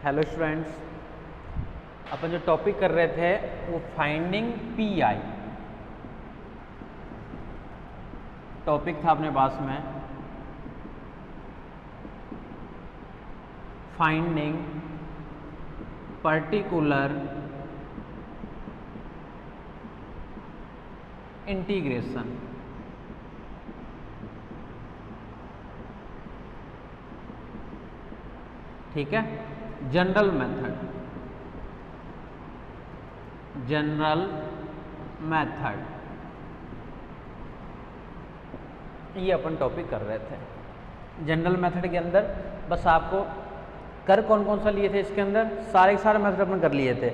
Hello students, अपन जो topic कर रहे थे वो फाइंडिंग पी आई टॉपिक था अपने पास में। Finding particular integration. ठीक है, जनरल मेथड, जनरल मेथड, ये अपन टॉपिक कर रहे थे। जनरल मेथड के अंदर बस आपको कर कौन कौन सा लिए थे, इसके अंदर सारे मेथड अपन कर लिए थे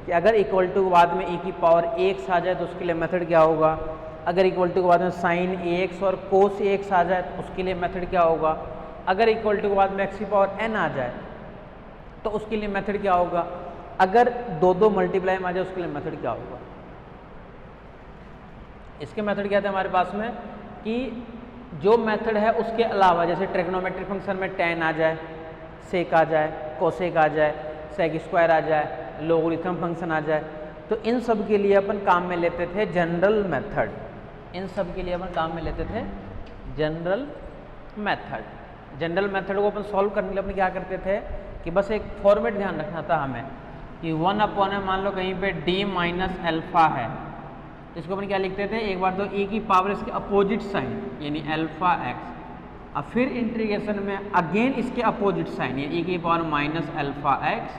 कि अगर इक्वल टू के बाद में e की पावर एक्स आ जाए तो उसके लिए मेथड क्या होगा, अगर इक्वल टू के बाद में साइन एक्स और कोस एक्स आ जाए तो उसके लिए मेथड क्या होगा, अगर इक्वल टू के बाद में एक्स की पावर n आ जाए तो उसके लिए मेथड क्या होगा, अगर दो मल्टीप्लाई में आ जाए उसके लिए मेथड क्या होगा। इसके मेथड क्या थे हमारे पास में कि जो मेथड है उसके अलावा, जैसे ट्रिग्नोमेट्रिक फंक्शन में tan आ जाए, सेक आ जाए, कोसेक आ जाए, सेक स्क्वायर आ जाए, लोगरिथम फंक्शन आ जाए, तो इन सब के लिए अपन काम में लेते थे जनरल मेथड। इन सब के लिए अपन काम में लेते थे जनरल मेथड। जनरल मेथड को अपन सॉल्व करने के लिए अपन क्या करते थे कि बस एक फॉर्मेट ध्यान रखना था हमें कि 1/, मान लो कहीं पे d माइनस एल्फा है, इसको अपन क्या लिखते थे, एक बार तो e की पावर इसके अपोजिट साइन यानी एल्फा एक्स, अब फिर इंटीग्रेशन में अगेन इसके अपोजिट साइन यानी e की पावर माइनस एल्फा एक्स,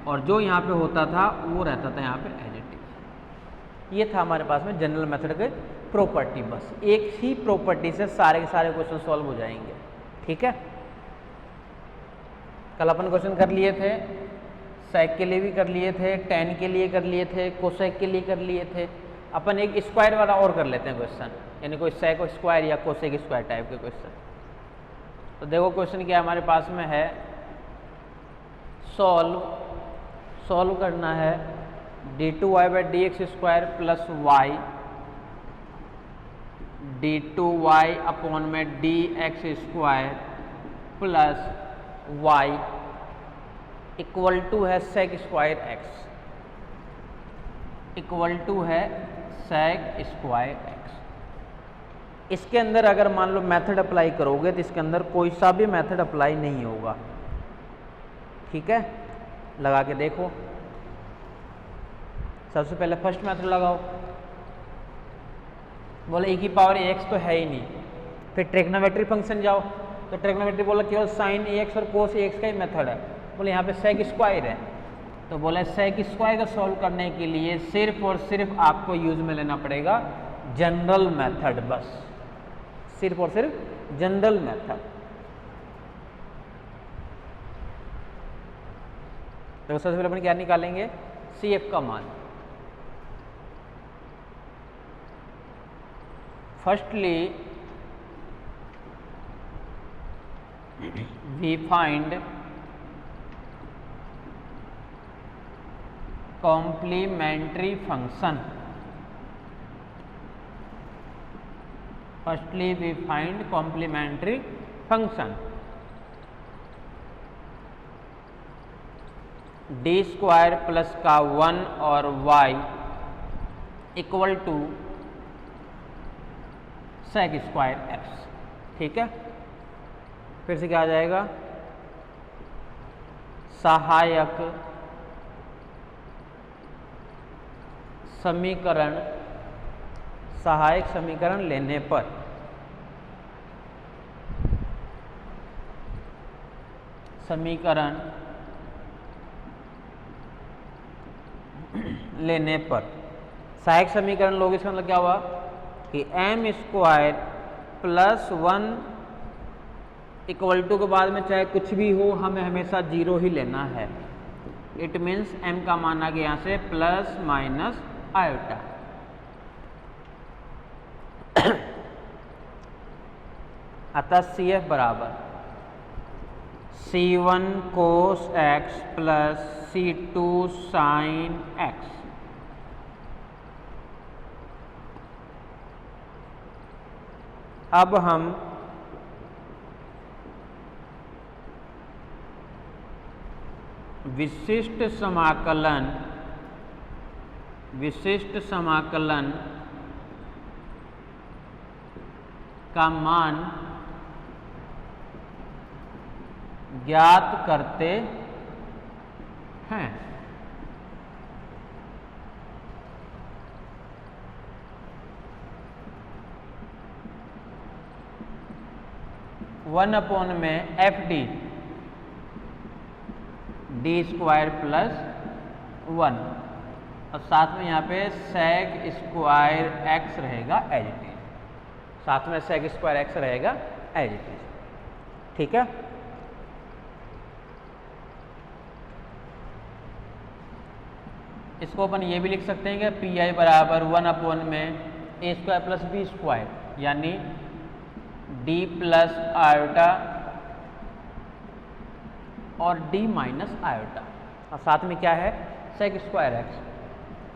और जो यहाँ पे होता था वो रहता था यहाँ पे एज इट इज। ये था हमारे पास में जनरल मेथड के प्रॉपर्टी। बस एक ही प्रॉपर्टी से सारे के सारे क्वेश्चन सॉल्व हो जाएंगे। ठीक है, कल अपन क्वेश्चन कर लिए थे, सेक के लिए भी कर लिए थे, tan के लिए कर लिए थे, कोसेक के लिए कर लिए थे। अपन एक स्क्वायर वाला और कर लेते हैं क्वेश्चन, यानी कोई सेक स्क्वायर या कोसेक स्क्वायर टाइप के क्वेश्चन। तो देखो क्वेश्चन क्या हमारे पास में है, सॉल्व करना है d2y/dx² plus y d2y upon में dx² plus y equal to है sec square x, equal to है सेक स्क्वायर एक्स। इसके अंदर अगर मान लो मेथड अप्लाई करोगे तो इसके अंदर कोई सा भी मेथड अप्लाई नहीं होगा। ठीक है, लगा के देखो। सबसे पहले फर्स्ट मेथड लगाओ, बोले e की पावर एक्स तो है ही नहीं, फिर ट्रिग्नोमेट्रिक फंक्शन जाओ तो ट्रिग्नोमेट्री बोला केवल साइन एक्स और कोस एक्स का ही मेथड है, बोले यहाँ पे सेक स्क्वायर है, तो बोले सेक स्क्वायर को सॉल्व करने के लिए सिर्फ और सिर्फ आपको यूज में लेना पड़ेगा जनरल मेथड। बस सिर्फ और सिर्फ जनरल मेथड। तो सबसे पहले अपन क्या निकालेंगे, सी एफ का मान। Firstly we find complementary function. Firstly we find complementary function. d² plus का 1 और y equal to sec square x. ठीक है, फिर से क्या आ जाएगा, सहायक समीकरण, सहायक समीकरण लेने पर समीकरण लेने पर सहायक समीकरण लोगे, इसका मतलब क्या हुआ कि m² प्लस 1 इक्वल टू के बाद में चाहे कुछ भी हो हमें हमेशा 0 ही लेना है। इट मीन्स m का मान आ गया यहाँ से प्लस माइनस आयोटा। अतः सी एफ बराबर c1 cos x plus c2 sine x। अब हम विशिष्ट समाकलन का मान ज्ञात करते हैं। वन अपॉन में एफ डी स्क्वायर प्लस 1 और साथ में यहाँ पे सेक स्क्वायर एक्स रहेगा एज इट इज, साथ में सेक स्क्वायर एक्स रहेगा एज इट इज। ठीक है, इसको अपन ये भी लिख सकते हैं कि पी आई बराबर 1 अपॉन में ए स्क्वायर प्लस बी स्क्वायर, यानी डी प्लस आयोटा और डी माइनस आयोटा और साथ में क्या है सेक स्क्वायर एक्स,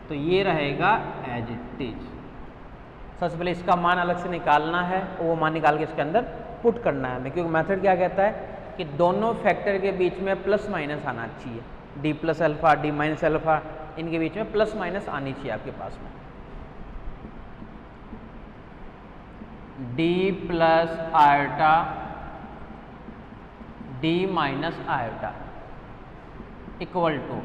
तो ये रहेगा एज इट इज। सबसे पहले इसका मान अलग से निकालना है, वो मान निकाल के इसके अंदर पुट करना है हमें, क्योंकि मेथड क्या कहता है कि दोनों फैक्टर के बीच में प्लस माइनस आना चाहिए, D plus alpha D minus alpha, इनके बीच में प्लस माइनस आनी चाहिए आपके पास में। D plus iota D minus iota equal to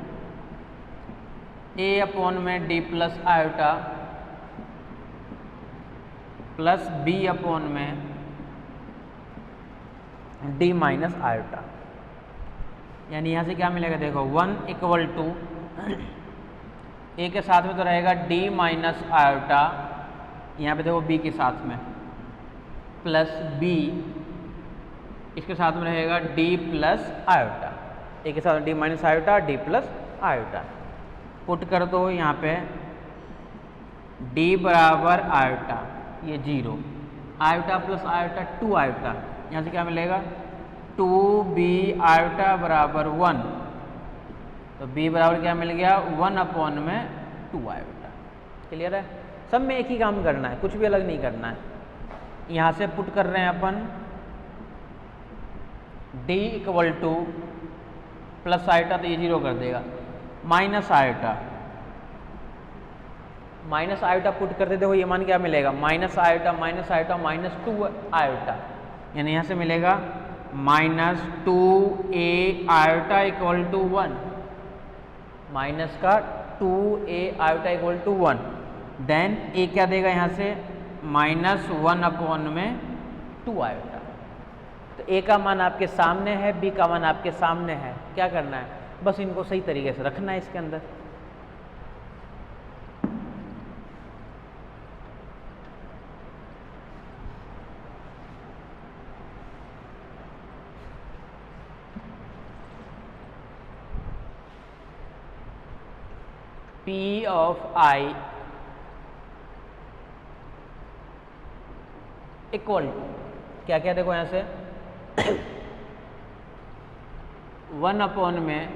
A upon में D plus iota plus B upon में डी माइनस आयोटा, यानी यहाँ से क्या मिलेगा देखो 1 इक्वल टू ए के साथ में तो रहेगा डी माइनस आयोटा, यहाँ पे देखो बी के साथ में प्लस बी, इसके साथ में रहेगा डी प्लस आयोटा, ए के साथ D minus iota D plus iota. Put कर दो यहाँ पे डी बराबर आयोटा ये 0, आयोटा प्लस आयोटा 2 आयोटा, यहाँ से क्या मिलेगा 2b आयोटा बराबर 1, तो b बराबर क्या मिल गया 1 अपॉन में 2 आयोटा। क्लियर है, सब में एक ही काम करना है, कुछ भी अलग नहीं करना है। यहाँ से पुट कर रहे हैं अपन d equal two plus iota तो ये 0 कर देगा, माइनस आयोटा पुट करते देखो ये मान क्या मिलेगा माइनस आयोटा माइनस 2 आयोटा, यानी यहाँ से मिलेगा minus 2a iota equal to 1, minus का 2a iota equal to 1, then a क्या देगा यहाँ से माइनस 1 अपॉन में 2 आयोटा। तो a का मान आपके सामने है, b का मान आपके सामने है, क्या करना है बस इनको सही तरीके से रखना है इसके अंदर। P of I equal to क्या क्या देखो यहाँ से 1 अपॉन में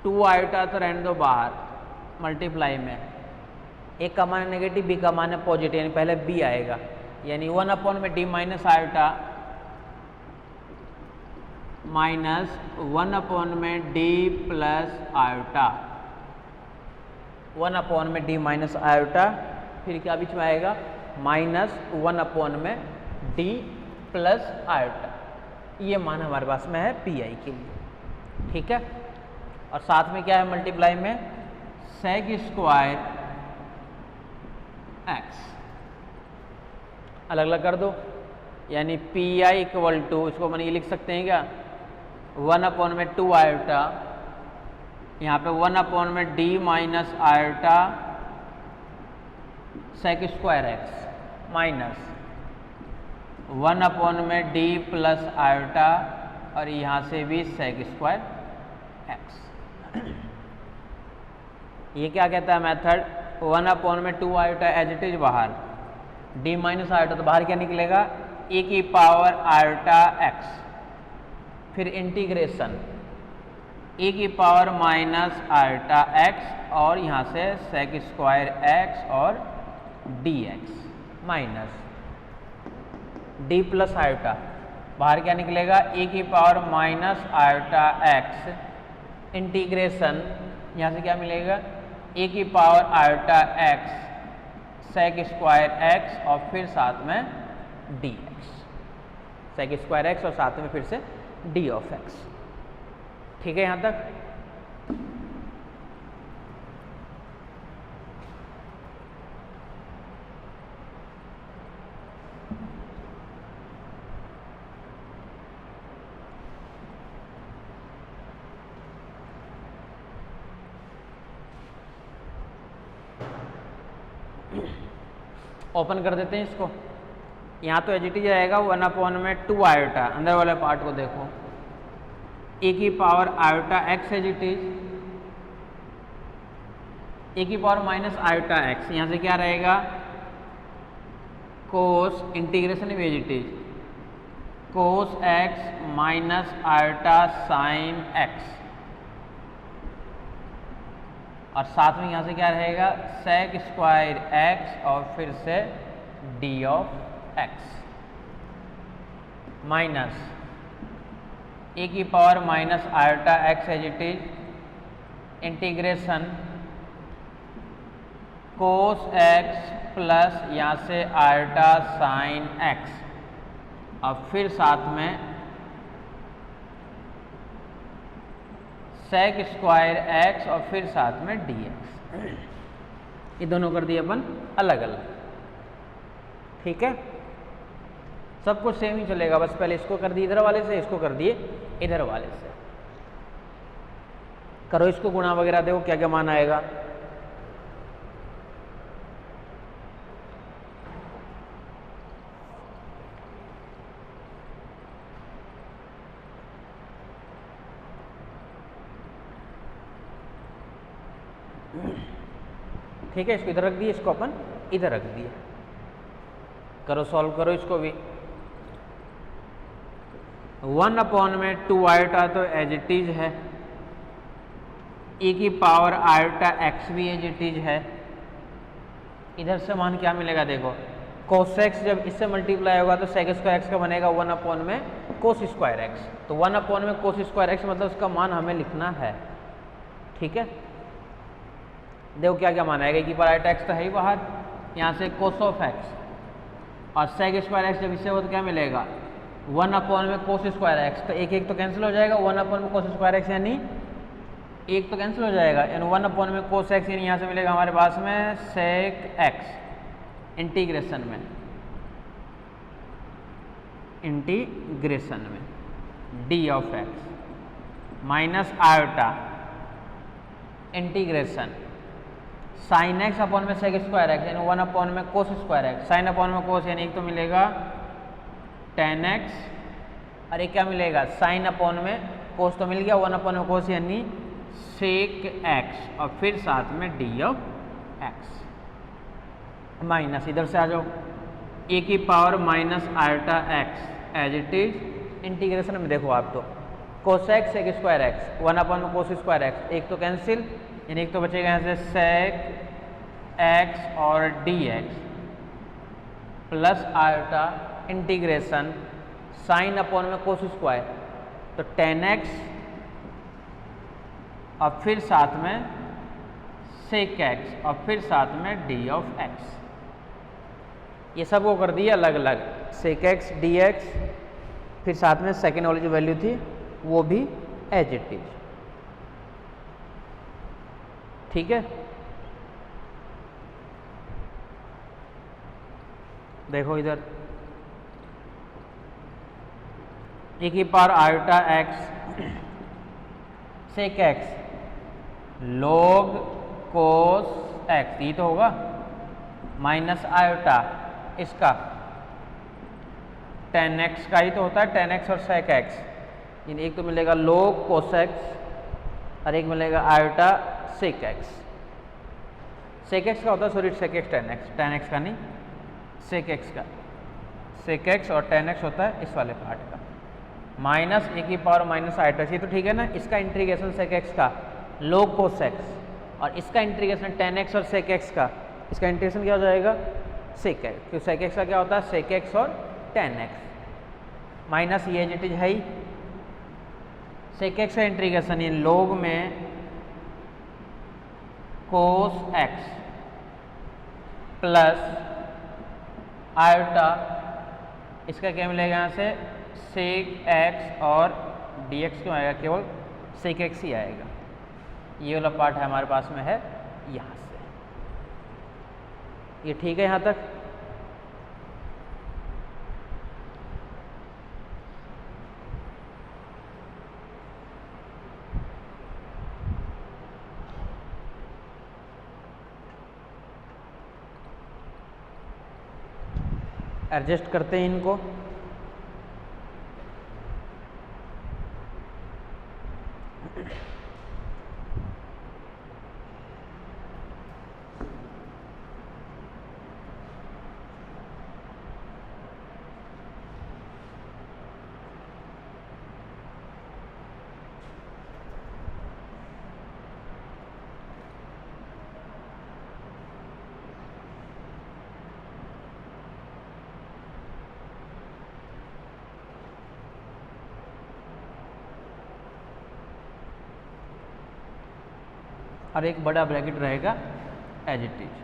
2 आयोटा तो रहने दो बाहर, मल्टीप्लाई में ए का मान है नेगेटिव बी का मान है पॉजिटिव, यानी पहले बी आएगा, यानी 1 अपॉन में D minus iota minus 1 upon में डी प्लस आयोटा, 1 अपॉन में डी माइनस आयोटा, फिर क्या बीच में आएगा माइनस 1 अपॉन में डी प्लस आयोटा। ये मान हमारे पास में है पी आई के लिए। ठीक है, और साथ में क्या है मल्टीप्लाई में सेक स्क्वायर एक्स, अलग अलग कर दो, यानी पी आई इक्वल टू इसको अपन ये लिख सकते हैं क्या 1 अपॉन में 2 आयोटा, यहाँ पे 1 अपॉन में D minus iota sec square x minus 1 upon में डी प्लस आयोटा और यहाँ से भी सेक स्क्वायर एक्स। ये क्या कहता है मेथड 1 अपॉन में 2 आयोटा एज इट इज बाहर, डी माइनस आयोटा तो बाहर क्या निकलेगा ए की पावर आयोटा एक्स, फिर इंटीग्रेशन ए की पावर माइनस आयोटा एक्स और यहाँ से सेक स्क्वायर एक्स और D x minus D plus iota बाहर क्या निकलेगा, e की power minus iota x integration, यहाँ से क्या मिलेगा, e की power iota x sec square x और फिर साथ में dx, सेक स्क्वायर x और साथ में फिर से d ऑफ x। ठीक है यहाँ तक। ओपन कर देते हैं इसको। यहाँ तो एच जाएगा 1 में 2 आयोटा, अंदर वाले पार्ट को देखो, e की power iota x as it is, e की पावर माइनस आयोटा x, यहाँ से क्या रहेगा, कोस इंटीग्रेशन भी as it is, cos x minus iota sine x, और साथ में यहाँ से क्या रहेगा, सेक स्क्वायर x और फिर से d of x minus e की power minus iota x as it is, integration cos x plus यहाँ से आयोटा साइन x और फिर साथ में सेक स्क्वायर x और फिर साथ में dx। ये दोनों कर दिए अपन अलग अलग। ठीक है, सब कुछ सेम ही चलेगा, बस पहले इसको कर दिए इधर वाले से, इसको कर दिए इधर वाले से। करो इसको गुणा वगैरह, देखो क्या क्या मान आएगा। ठीक है, इसको इधर रख दिए, इसको अपन इधर रख दिए। करो सॉल्व करो इसको भी। 1 में 2 आयोटा तो एज इट इज है, e की पावर आयोटा x भी एज इट इज है। इधर से मान क्या मिलेगा, देखो कोस x जब इससे मल्टीप्लाई होगा तो सेक स्क्वायर x का बनेगा 1 में कोस स्क्वायर x, तो 1 में कोस स्क्वायर x मतलब उसका मान हमें लिखना है। ठीक है, देखो क्या क्या मान आएगा, e की पावर आयोटा x तो है ही बाहर, यहाँ से कोस ऑफ x और सेक स्क्वायर x जब इससे हो तो क्या मिलेगा, 1 में कोस स्क्वायर x, तो एक एक तो कैंसिल हो जाएगा, 1 में कोस स्क्वायर x यानी एक तो कैंसिल हो जाएगा, यानी 1 में कोस x यानी यहाँ से मिलेगा हमारे पास में सेक x इंटीग्रेशन में d of x minus iota integration sine x upon में सेक स्क्वायर x यानी 1 में cos square x, sine upon में कोस यानी एक तो मिलेगा tan x और एक क्या मिलेगा, साइन अपॉन में कोस तो मिल गया, 1 में कोस यानी सेक x और फिर साथ में d ऑफ x माइनस इधर से आ जाओ, e की power minus iota x as it is, integration में देखो आप तो cos x sec square x, 1 में कोस स्क्वायर x, एक तो कैंसिल यानी एक तो बचेगा यहाँ से सेक x और dx plus iota integration sign upon में कोस स्क्वायर, तो tan x और फिर साथ में सेक x और फिर साथ में d ऑफ x। ये सब वो कर दिया अलग अलग, सेक x dx फिर साथ में सेकेंड वाली जो वैल्यू थी वो भी एज इट इज। ठीक है, देखो इधर e की power iota x sec x log कोस x, ये तो होगा माइनस आयोटा इसका tan x का ही तो होता है, tan x और सेक x, यानी एक तो मिलेगा log कोस x और एक मिलेगा iota sec x। Sec x का होता है, sorry sec x tan x का नहीं, सेक x का, सेक x और tan x होता है इस वाले पार्ट का, माइनस e की पावर माइनस आयोटा, ये तो ठीक है ना। इसका इंटीग्रेशन सेक x का log कोस x और इसका इंटीग्रेशन tan x और सेक x का, इसका इंटीग्रेशन क्या हो जाएगा सेक x, क्योंकि सेक x का क्या होता है सेक x और tan x माइनस ये एज इट इज है ही, सेक एक्स का इंटीग्रेशन इन log में कोस एक्स प्लस आयोटा, इसका क्या मिलेगा यहाँ से सेक एक्स और डी एक्स क्यों आएगा, केवल सेक एक्स ही आएगा। ये वाला पार्ट है हमारे पास में है यहाँ से, ये ठीक है यहाँ तक। एडजस्ट करते हैं इनको। और एक बड़ा ब्रैकेट रहेगा as it is.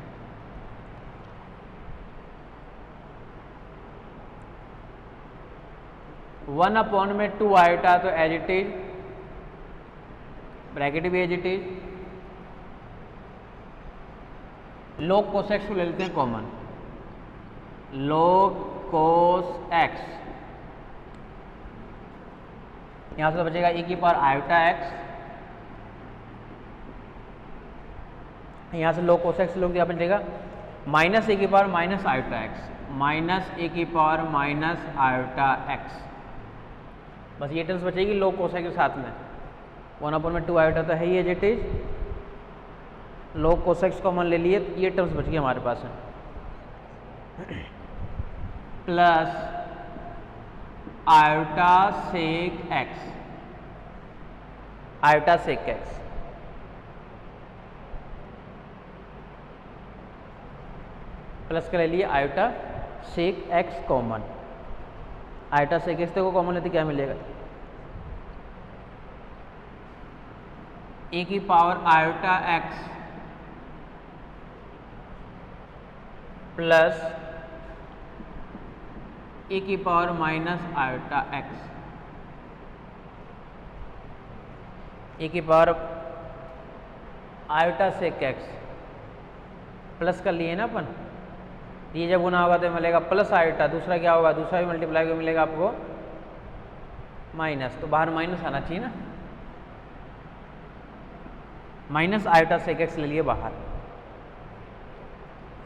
One upon में 2 आयोटा तो एज इट इज, ब्रैकेट भी as it is. log cos x को ले लेते हैं कॉमन, log cos x, यहां से बचेगा e की पावर आयोटा x, यहाँ से log cos x लोग यहाँ पे बचेगा माइनस ए की power minus iota X, minus A की पावर माइनस आयोटा एक्स। बस ये टर्म्स बचेगी log cos x के साथ में। 1/2 आयोटा तो है ही as it is, log cos x common ले लिए, ये टर्म्स बच गई हमारे पास है, plus iota sec X, iota sec X, plus का ले लिए iota sec X common. Iota sec X को कॉमन लेते क्या मिलेगा, ए की power iota X plus A की power minus iota X, A की power iota sec X plus कर लिए ना अपन, ये जब गुना होगा तो मिलेगा प्लस आयोटा, दूसरा क्या होगा, दूसरा भी मल्टीप्लाई को मिलेगा आपको माइनस, तो बाहर माइनस आना चाहिए ना, माइनस आयोटा सेक एक्स ले लिए बाहर,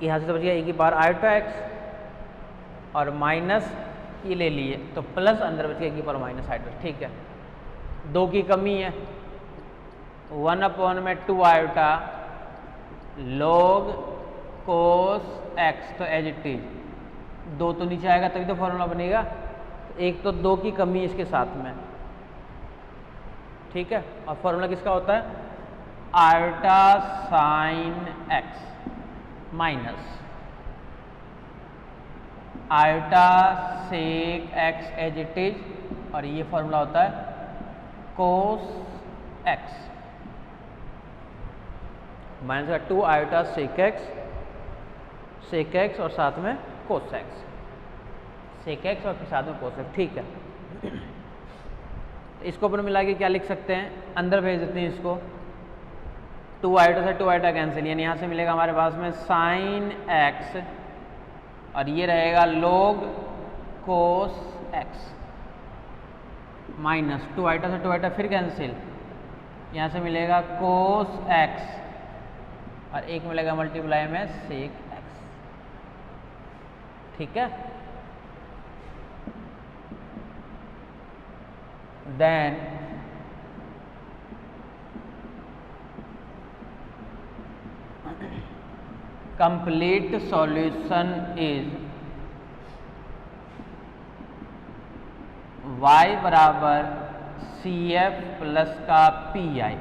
यहाँ से तो बच गया ए की पावर आयोटा एक्स और माइनस ये ले लिए तो प्लस अंदर बच गया ए की पावर माइनस आयोटा। ठीक है, 2 की कमी है, 1/2 आयोटा log cos x तो एज इट इज, 2 तो नीचे आएगा तभी तो फॉर्मूला बनेगा, एक तो 2 की कमी इसके साथ में। ठीक है, और फॉर्मूला किसका होता है, iota sine x minus iota sec x as it is, और ये फॉर्मूला होता है कोस एक्स माइनस का 2 आयोटा सेक एक्स और साथ में कोस एक्स, सेक एक्स और साथ में कोस एक्स। ठीक है, तो इसको अपन मिला के क्या लिख सकते हैं, अंदर भेज देते हैं इसको, 2 आयोटा से 2 आयोटा कैंसिल, यानी यहाँ से मिलेगा हमारे पास में साइन एक्स और ये रहेगा log cos x minus 2 iota से 2 आयोटा फिर कैंसिल, यहाँ से मिलेगा cos x और एक मिलेगा मल्टीप्लाई में सेक x। ठीक है, then complete solution is y बराबर CF प्लस का PI,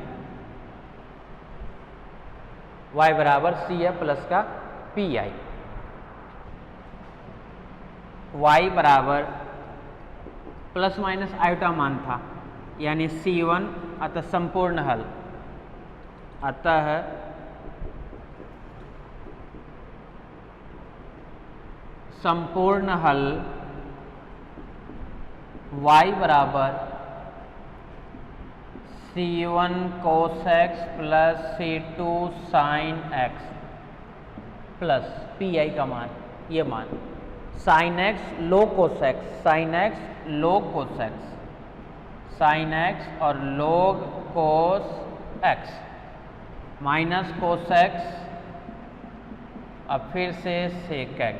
y बराबर CF प्लस का PI, y बराबर प्लस माइनस आयोटा मान था, यानी C1, अतः संपूर्ण हल, अतः संपूर्ण हल y बराबर C1 cos x plus C2 sin x plus pi का मान, ये मान sin x log cos x, sin x log cos x, sin x और log cos x minus cos x, अब फिर से sec x।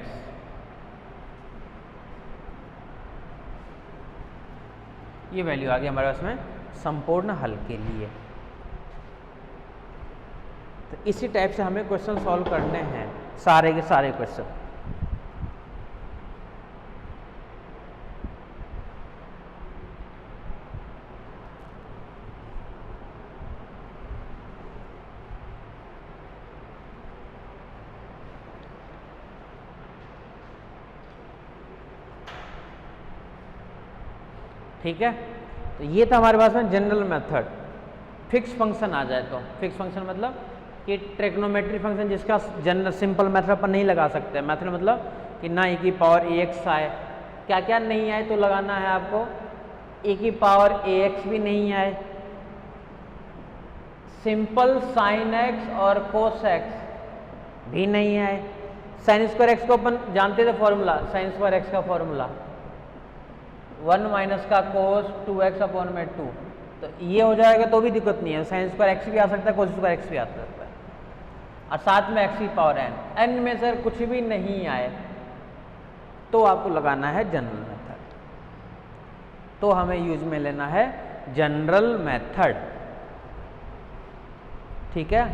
ये वैल्यू आ गई हमारे पास में संपूर्ण हल के लिए। तो इसी टाइप से हमें क्वेश्चन सॉल्व करने हैं, सारे के सारे क्वेश्चन। ठीक है, तो ये था हमारे पास में जनरल मेथड। फिक्स फंक्शन आ जाए तो, फिक्स फंक्शन मतलब कि ट्रिग्नोमेट्री फंक्शन जिसका जनरल सिंपल मेथड पर नहीं लगा सकते। मेथड मतलब कि ना e की पावर ax आए, क्या क्या नहीं आए तो लगाना है आपको, e की पावर ax भी नहीं आए, सिंपल sin x और cos x भी नहीं आए। साइन स्क्वायर एक्स को अपन जानते थे फॉर्मूला, साइन स्क्वायर एक्स का फॉर्मूला 1 माइनस का कोस 2x अपॉन में 2, तो ये हो जाएगा तो भी दिक्कत नहीं है। साइन स्क्वायर एक्स भी आ सकता है, कोस स्क्वायर एक्स भी आ सकता है, और साथ में एक्स की पावर n में से कुछ भी नहीं आए तो आपको लगाना है जनरल मेथड। तो हमें यूज में लेना है जनरल मेथड। ठीक है,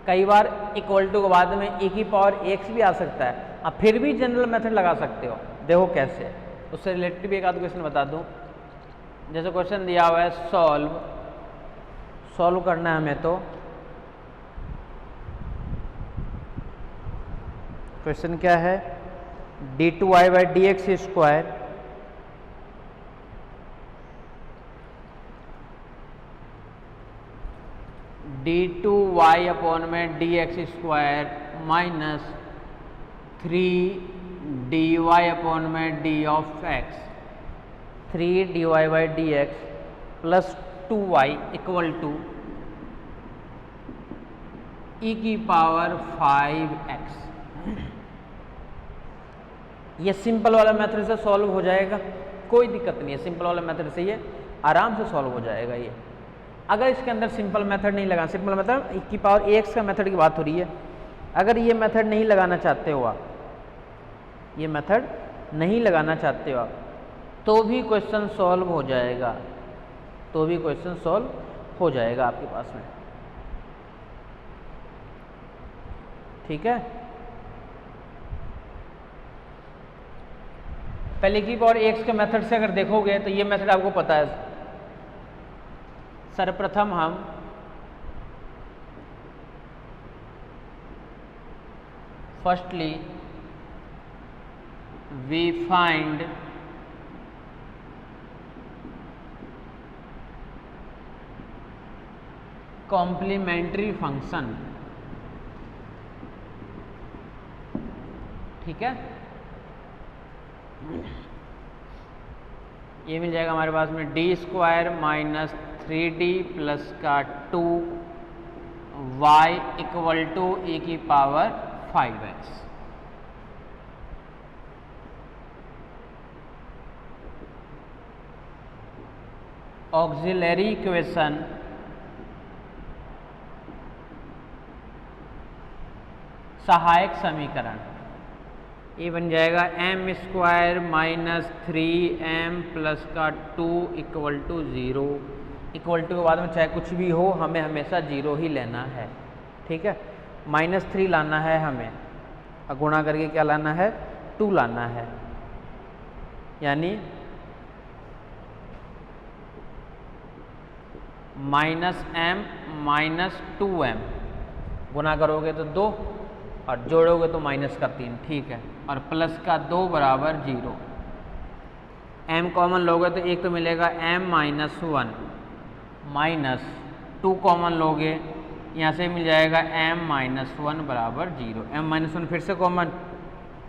कई बार इक्वल टू के बाद में e की पावर x भी आ सकता है, आप फिर भी जनरल मेथड लगा सकते हो। देखो कैसे, उससे रिलेटेड भी एक आध क्वेश्चन बता दूं। जैसे क्वेश्चन दिया हुआ है सॉल्व करना है हमें, तो क्वेश्चन क्या है, d2y/dx स्क्वायर d2y अपॉन में dx square minus 3dy upon में d of x, 3dy/dx plus 2y equal to e की पावर 5x। ये सिंपल वाला मेथड से सॉल्व हो जाएगा, कोई दिक्कत नहीं है। सिंपल वाला मेथड से ये आराम से सॉल्व हो जाएगा। ये अगर इसके अंदर सिंपल मेथड नहीं लगा, सिंपल मेथड e की पावर ax का मेथड की बात हो रही है, अगर ये मेथड नहीं लगाना चाहते हो आप, ये मेथड नहीं लगाना चाहते हो आप, तो भी क्वेश्चन सॉल्व हो जाएगा, तो भी क्वेश्चन सॉल्व हो जाएगा आपके पास में। ठीक है, पहले की पावर x के मेथड से अगर देखोगे तो ये मेथड आपको पता है। सर्वप्रथम हम firstly we find complementary function. ठीक है, ये मिल जाएगा हमारे पास में D square minus 3d plus का 2y इक्वल टू e की पावर 5x। ऑक्सिलरी इक्वेशन सहायक समीकरण, ये बन जाएगा m square minus 3m plus का 2 इक्वल टू 0। इक्वल टू के बाद में चाहे कुछ भी हो हमें हमेशा 0 ही लेना है, ठीक है। -3 लाना है हमें और गुणा करके क्या लाना है, 2 लाना है, यानी -m माइनस 2m, गुना करोगे तो 2 और जोड़ोगे तो माइनस का 3, ठीक है, और प्लस का 2 बराबर 0। m कॉमन लोगे तो एक तो मिलेगा m माइनस 1 माइनस 2 कॉमन लोगे, यहाँ से मिल जाएगा m माइनस 1 बराबर 0। m माइनस 1 फिर से कॉमन,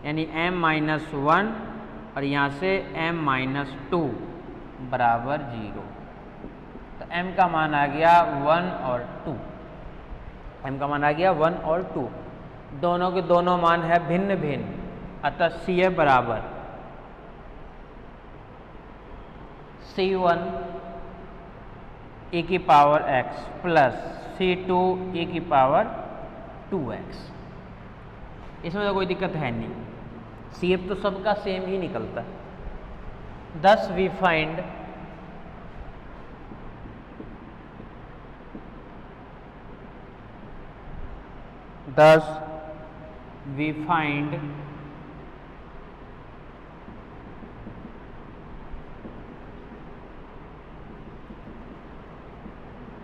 यानी m माइनस 1 और यहाँ से m माइनस 2 बराबर 0। तो m का मान आ गया 1 और 2, m का मान आ गया 1 और 2। दोनों के दोनों मान है भिन्न भिन्न, अतः CF बराबर C1 e की power x plus C2 e की पावर 2x। इसमें तो कोई दिक्कत है नहीं, CF तो सबका सेम ही निकलता है। Thus we find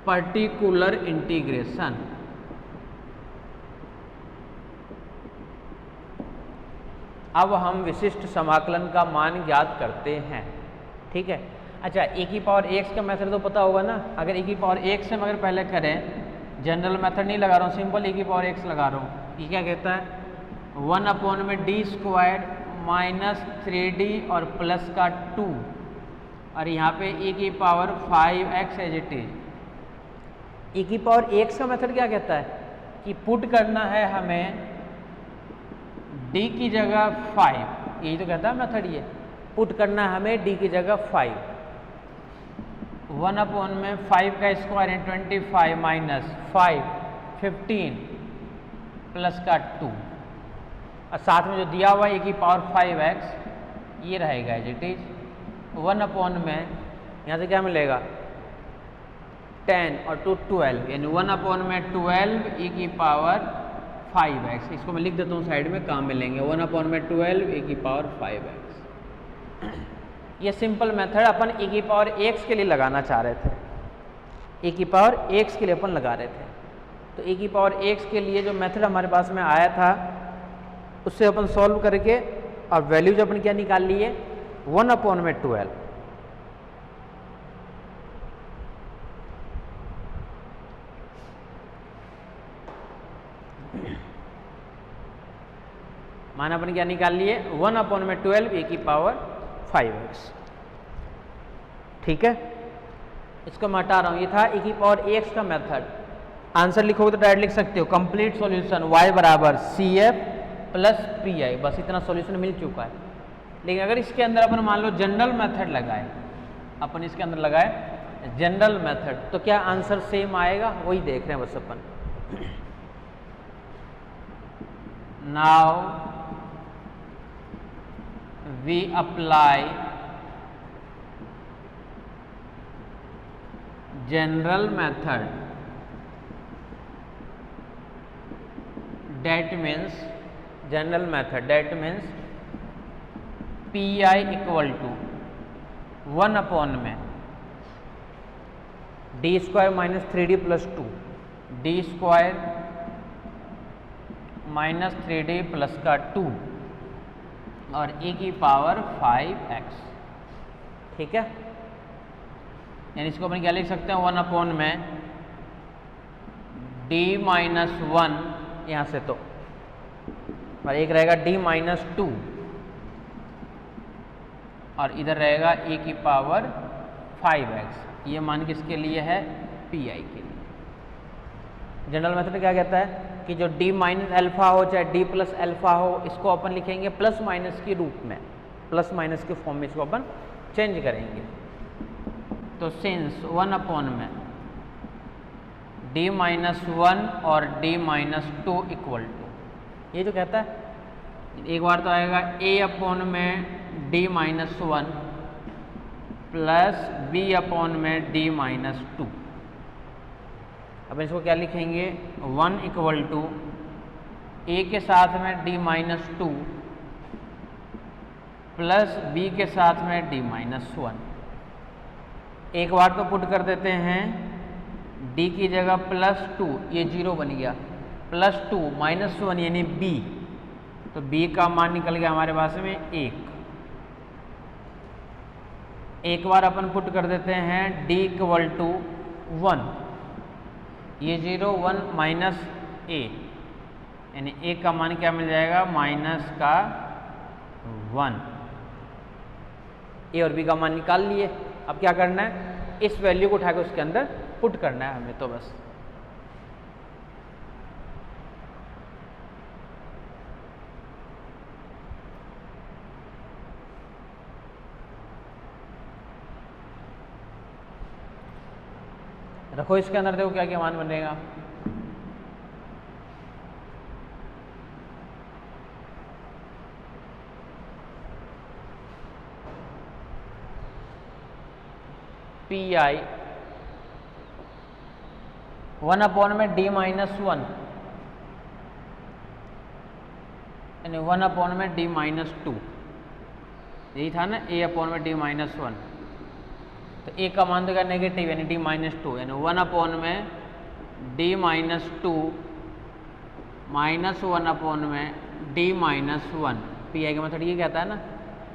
particular integration. अब हम विशिष्ट समाकलन का मान ज्ञात करते हैं, ठीक है। अच्छा, e की पावर x का मेथड तो पता होगा ना। अगर e की पावर x से हम अगर पहले करें, जनरल मेथड नहीं लगा रहा हूँ, सिंपल e की पावर x लगा रहा हूँ। ये क्या कहता है, 1 अपॉन में d स्क्वायर माइनस 3d और प्लस का 2 और यहाँ पे e की power 5x as it is. e की पावर x का मेथड क्या कहता है कि पुट करना है हमें d की जगह 5, यही तो कहता है मेथड, ये पुट करना है हमें d की जगह 5। 1 अपॉन में 5 का स्क्वायर है 25 माइनस 5 15 प्लस का 2 और साथ में जो दिया हुआ है e की पावर 5x, ये रहेगा एज इट इज। 1 अपॉन में यहाँ से क्या मिलेगा 10 और 2 12, यानी 1 अपॉन में 12 e की पावर 5x। इसको मैं लिख देता हूँ साइड में, काम में लेंगे। 1 अपॉन में 12 e की पावर 5x। ये सिंपल मेथड अपन e की पावर x के लिए लगाना चाह रहे थे, e की पावर x के लिए अपन लगा रहे थे। तो e की पावर x के लिए जो मेथड हमारे पास में आया था उससे अपन सॉल्व करके और वैल्यू जो अपन क्या निकाल लिए 1 अपॉन में 12। मान अपन क्या निकाल लिए 1 अपॉन में 12 e की पावर 5x, ठीक है। इसको मैं हटा रहा हूँ, ये था e की पावर x का मेथड। आंसर लिखोगे तो डायरेक्ट लिख सकते हो कंप्लीट सॉल्यूशन y बराबर CF प्लस PI, बस इतना सॉल्यूशन मिल चुका है। लेकिन अगर इसके अंदर अपन मान लो जनरल मेथड लगाए, अपन इसके अंदर लगाए जनरल मेथड, तो क्या आंसर सेम आएगा, वही देख रहे हैं बस अपन। Now we apply general method, that means general method, that means pi equal to 1 upon में d square minus 3d plus 2, d square minus 3d plus का 2 और e की पावर 5x, ठीक है। यानी इसको अपन क्या लिख सकते हैं 1 अपॉन में d माइनस 1 यहाँ से, तो और एक रहेगा d माइनस 2 और इधर रहेगा e की पावर 5x। ये मान किसके लिए है, pi के लिए। जनरल मेथड क्या कहता है कि जो d माइनस अल्फा हो चाहे d प्लस अल्फा हो, इसको अपन लिखेंगे प्लस माइनस के रूप में, प्लस माइनस के फॉर्म में इसको अपन चेंज करेंगे। तो सिंस 1 अपॉन में d-1 और d-2 इक्वल टू, ये जो कहता है एक बार तो आएगा a अपॉन में d-1 प्लस b अपॉन में d-2। अब इसको क्या लिखेंगे, 1 इक्वल टू a के साथ में d-2 प्लस b के साथ में d-1। एक बार तो पुट कर देते हैं, d की जगह +2, ये 0 बन गया, +2 -1 यानी b, तो b का मान निकल गया हमारे पास में 1। एक बार अपन पुट कर देते हैं d इक्वल टू 1, ये 0 1 माइनस a, यानी a का मान क्या मिल जाएगा, -1। a और b का मान निकाल लिए। अब क्या करना है, इस वैल्यू को उठा के उसके अंदर पुट करना है हमें, तो बस रखो इसके अंदर, देखो क्या क्या मान बनेगा। पी आई 1 अपॉन में d-1 यानी 1 अपॉन में d-2, यही था ना, a अपॉन में d-1, तो a का मान देगा नेगेटिव यानी d-2, यानी 1 अपॉन में d-2 -1 अपॉन में d-1। पी आई का मेथड ये कहता है ना,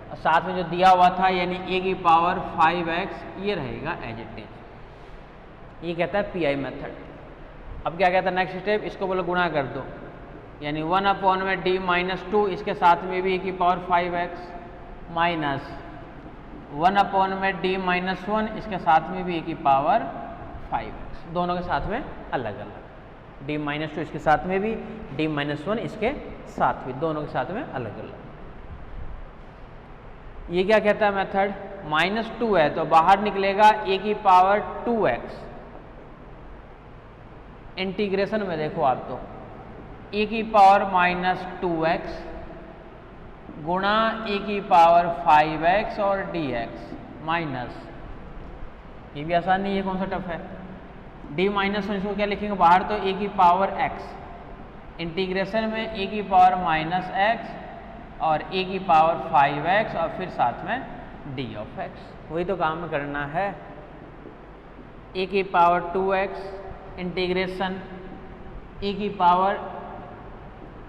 और साथ में जो दिया हुआ था यानी a की पावर 5x, ये रहेगा एज इट इज। ये कहता है पी आई मेथड। अब क्या कहता है नेक्स्ट स्टेप, इसको बोलो गुणा कर दो, यानी 1 अपॉन में d-2, इसके साथ में भी a की पावर 5x, माइनस 1 अपॉन में d-1, इसके साथ में भी a की पावर 5x, दोनों के साथ में अलग अलग, d-2 इसके साथ में भी, d-1 इसके साथ भी, दोनों के साथ में अलग अलग। ये क्या कहता है मेथड, -2 है तो बाहर निकलेगा a की पावर 2x, इंटीग्रेशन में देखो आप तो a की पावर -2x गुणा a की पावर 5x और dx माइनस, ये भी आसान नहीं है, कौन सा टफ है, d-1 इसको क्या लिखेंगे बाहर, तो a की पावर x, इंटीग्रेशन में a की पावर -x और a की पावर 5x और फिर साथ में d(x), वही तो काम करना है। a की पावर 2x इंटीग्रेशन a की पावर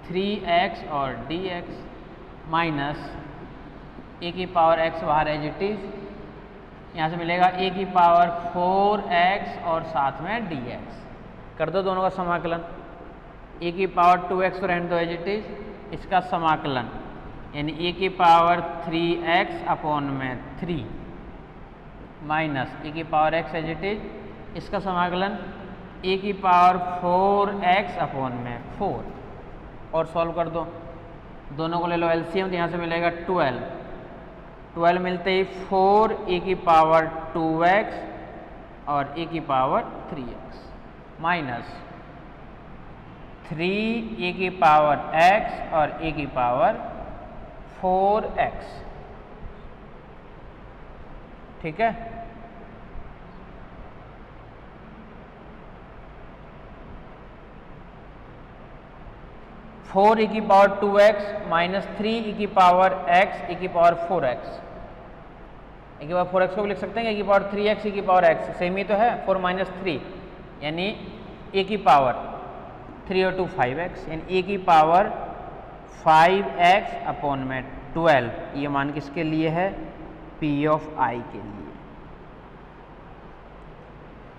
3x और dx माइनस a की पावर x बाहर एज इट इज, यहाँ से मिलेगा a की पावर 4x और साथ में dx। कर दो दोनों का समाकलन, a की पावर 2x को रहने दो एज इट इज, इसका समाकलन यानी a की पावर 3x अपॉन में 3 माइनस a की power x as it is, इसका समाकलन a की पावर 4x अपॉन में 4, और सॉल्व कर दो, दोनों को ले लो एलसीएम, तो यहाँ से मिलेगा 12 मिलते ही 4 a की पावर 2x और a की पावर 3x माइनस 3 a की पावर x और a की पावर 4x, ठीक है। फोर e की पावर 2x माइनस 3 e की पावर x e की पावर 4x, e की पावर 4x को भी लिख सकते हैं, e की पावर 3x e की पावर x, सेम ही तो है, 4 माइनस 3 यानी a की पावर 3 और 2 5x, यानी a की पावर 5x अपॉन में 12, ये मान किसके लिए है, p ऑफ i के लिए।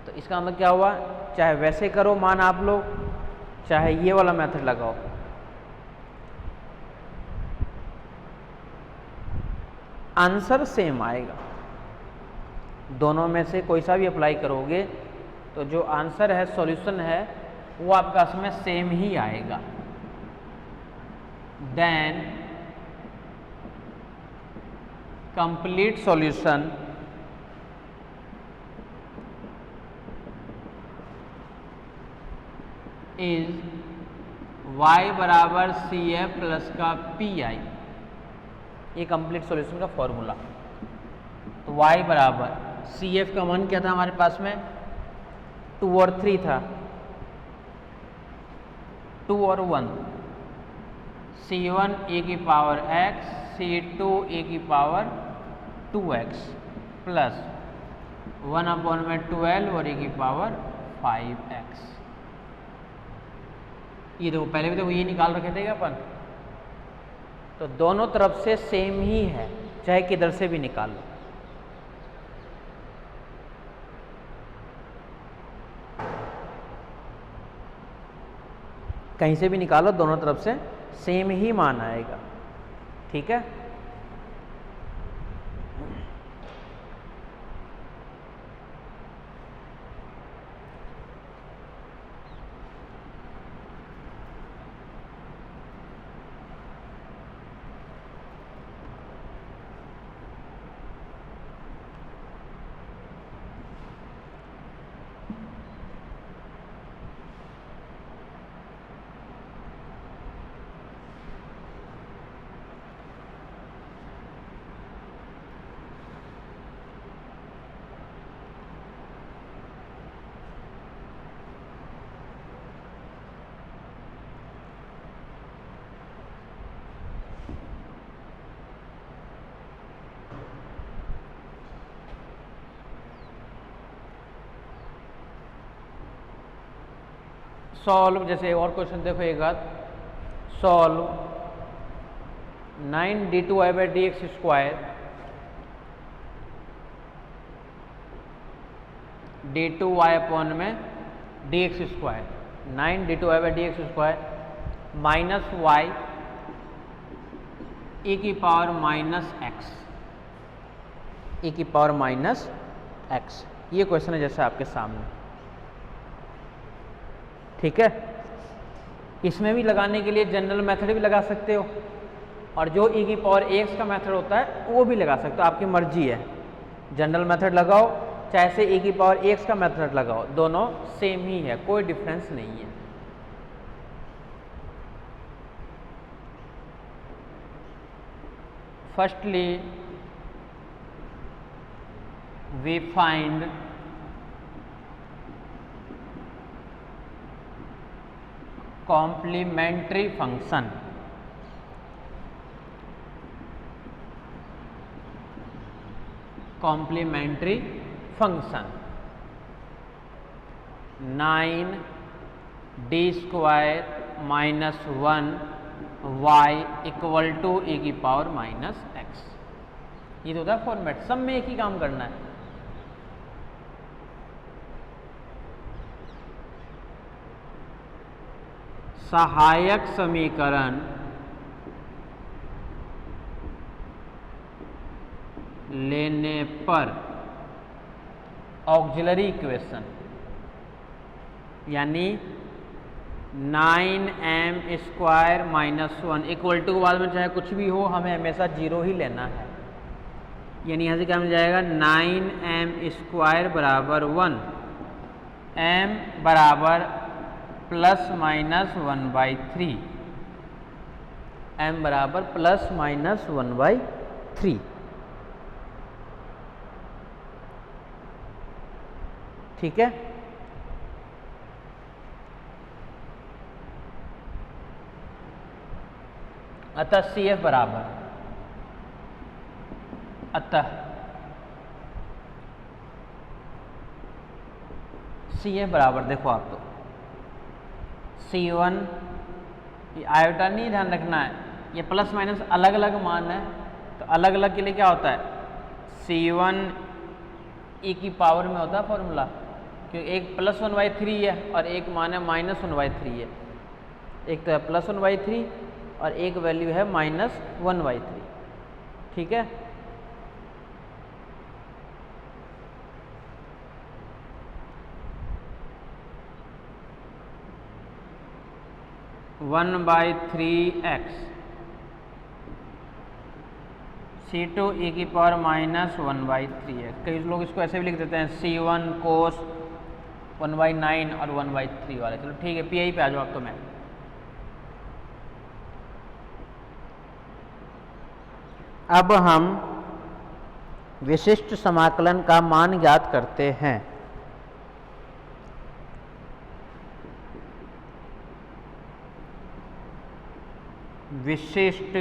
तो इसका मतलब क्या हुआ, चाहे वैसे करो मान आप लोग, चाहे ये वाला मेथड लगाओ, आंसर सेम आएगा। दोनों में से कोई सा भी अप्लाई करोगे तो जो आंसर है, सॉल्यूशन है, वो आपका इसमें सेम ही आएगा। Then complete solution is y बराबर सी एफ प्लस का पी आई, ये कंप्लीट सॉल्यूशन का फॉर्मूला। तो y बराबर सी एफ का मान क्या था हमारे पास में, 2 और 3 था, 2 और 1, c1 e की पावर x, c2 e की पावर 2x प्लस 1/12 और e की पावर 5x। ये देखो पहले भी तो ये निकाल रखे थे क्या अपन, तो दोनों तरफ से सेम ही है, चाहे किधर से भी निकाल लो। कहीं से भी निकालो, दोनों तरफ से सेम ही मान आएगा। ठीक है, सॉल्व, जैसे और क्वेश्चन देखो एक बात, solve 9d2y/dx square d2y upon में dx square, 9d2y/dx square minus y e की पावर माइनस x, e की पावर माइनस x। ये क्वेश्चन है जैसे आपके सामने। ठीक है, इसमें भी लगाने के लिए जनरल मेथड भी लगा सकते हो, और जो e की पावर x का मेथड होता है वो भी लगा सकते हो, आपकी मर्जी है। जनरल मेथड लगाओ चाहे से e की पावर x का मेथड लगाओ, दोनों सेम ही है, कोई डिफरेंस नहीं है। Firstly we find complementary function. Complementary function 9d² minus 1 y equal to e की पावर माइनस x। ये तो होता है फॉर्मेट, सब में एक ही काम करना है। सहायक समीकरण लेने पर ऑक्सिलरी इक्वेशन, यानी 9m² माइनस 1 इक्वल टू के बाद में चाहे कुछ भी हो, हमें हमेशा 0 ही लेना है। यानी यहाँ से क्या मिल जाएगा, 9m² बराबर 1, m बराबर प्लस माइनस 1/3, m बराबर प्लस माइनस 1/3। ठीक है, अतः सी एफ बराबर, अतः सी एफ बराबर, देखो आप तो C1, ये आयोटा नहीं ध्यान रखना है, ये प्लस माइनस अलग अलग मान है, तो अलग अलग के लिए क्या होता है, C1 e की पावर में होता है फॉर्मूला, क्योंकि एक प्लस 1/3 है और एक मान है माइनस 1/3 है। एक तो है प्लस 1/3 और एक वैल्यू है माइनस 1/3। ठीक है, one by 3x C2 e की पावर माइनस 1/3x। कई लोग इसको ऐसे भी लिख देते हैं C1 कोस 1/9 और 1/3 वाले। चलो ठीक है, पीआई पे आ जाओ अब तो मैं। अब हम विशिष्ट समाकलन का मान ज्ञात करते हैं। विशिष्ट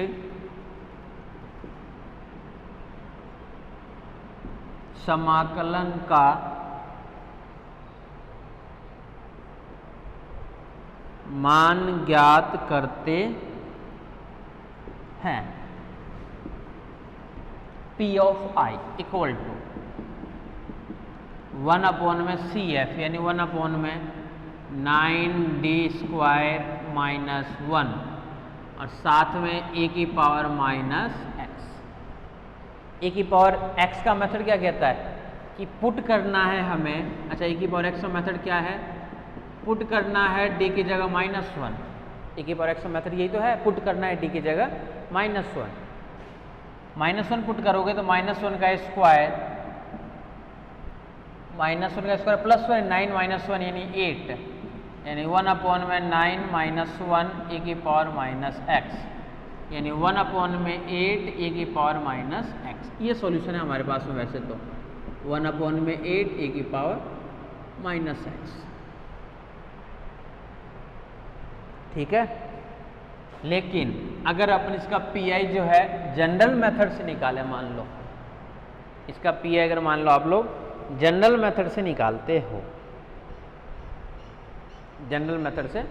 समाकलन का मान ज्ञात करते हैं। P of I equal to 1 में CF यानी 1 9d² माइनस 1 और साथ में a की पावर माइनस x। a की पावर x का मेथड क्या कहता है कि पुट करना है हमें। अच्छा, a की पावर x का मेथड क्या है? पुट करना है d की जगह -1। a की पावर x का मेथड यही तो है, पुट करना है d की जगह -1। -1 पुट करोगे तो -1 का स्क्वायर प्लस 1 9 -1 यानी 8 यानी 1 में 9 -1 a की पावर माइनस x यानी 1 में 8 a की पावर माइनस x। ये सॉल्यूशन है हमारे पास में। वैसे तो 1 में 8 a की पावर माइनस x, ठीक है। लेकिन अगर अपन इसका पीआई जो है जनरल मेथड से निकाले, मान लो इसका पीआई अगर मान लो आप लोग जनरल मेथड से निकालते हो, जनरल मेथड से